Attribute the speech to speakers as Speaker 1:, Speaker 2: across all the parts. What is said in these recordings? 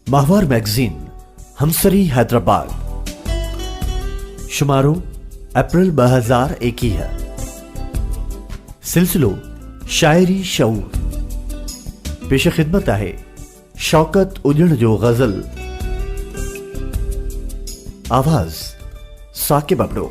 Speaker 1: माहवार मैगजीन हमसरी हैदराबाद शुमारो अप्रैल 2021 सिलसिलो शायरी शऊर पेश खिदमत है शौकत उजण जो गजल आवाज साकिब अबड़ो।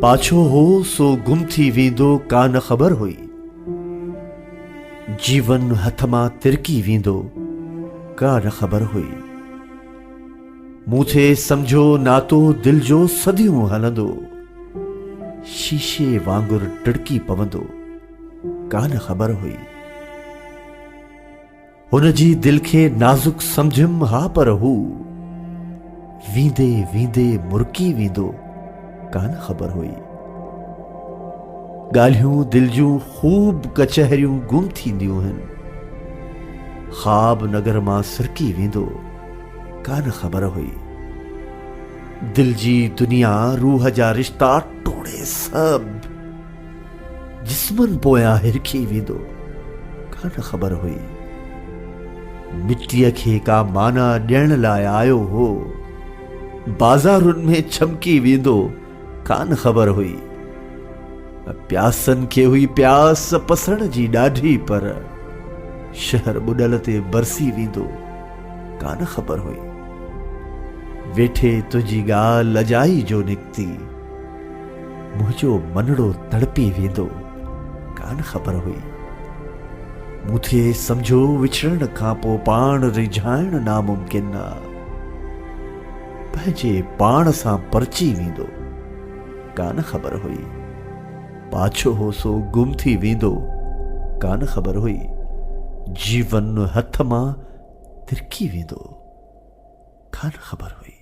Speaker 1: पाछो हो सो गुम थी वींदो का न ख़बर हुई, जीवन हथ मां तिरकी वींदो का न ख़बर हुई। मूंखे समझो नातो दिल जो सदियों हलंदो, शीशे वांगुर टिड़की पवंदो का न ख़बर हुई। हुन जी दिल खे नाज़ुक समझिम हा पर हू वींदे वींदे मुरकी वींदो कान ख़बर हुई। गालियूं दिल जूं खूब कचहरियूं गुम थींदियूं आहिनि, ख़्वाब नगर मां सिरकी वेंदो कान ख़बर हुई। दिल जी दुनिया रूह जा रिश्ता टोड़े सब जिस्मन पोयां हिरखी वेंदो कान ख़बर हुई। मिट्टीअ खे का माना ॾियण लाइ आयो हो, बाज़ारुनि में छमकी वेंदो कान ख़बर हुई। प्यासनि खे हुई प्यास पसण जी ॾाढी, पर शहर ॿुॾल ते बरसी वेंदो कान ख़बर हुई। वेठे तुंहिंजी ॻाल्हि अजाई जो निकिती, मुंहिंजो मनड़ो तड़पी वेंदो कान ख़बर हुई। मूंखे समझो विछड़ण खां पोइ पाण रिझाइण नामुमकिन आहे, पंहिंजे पाण सां परची वेंदो कान ख़बर हुई। पाछो हो सो गुम थी वेंदो कान ख़बर हुई, जीवन हथ मां तिरकी वेंदो कान ख़बर हुई।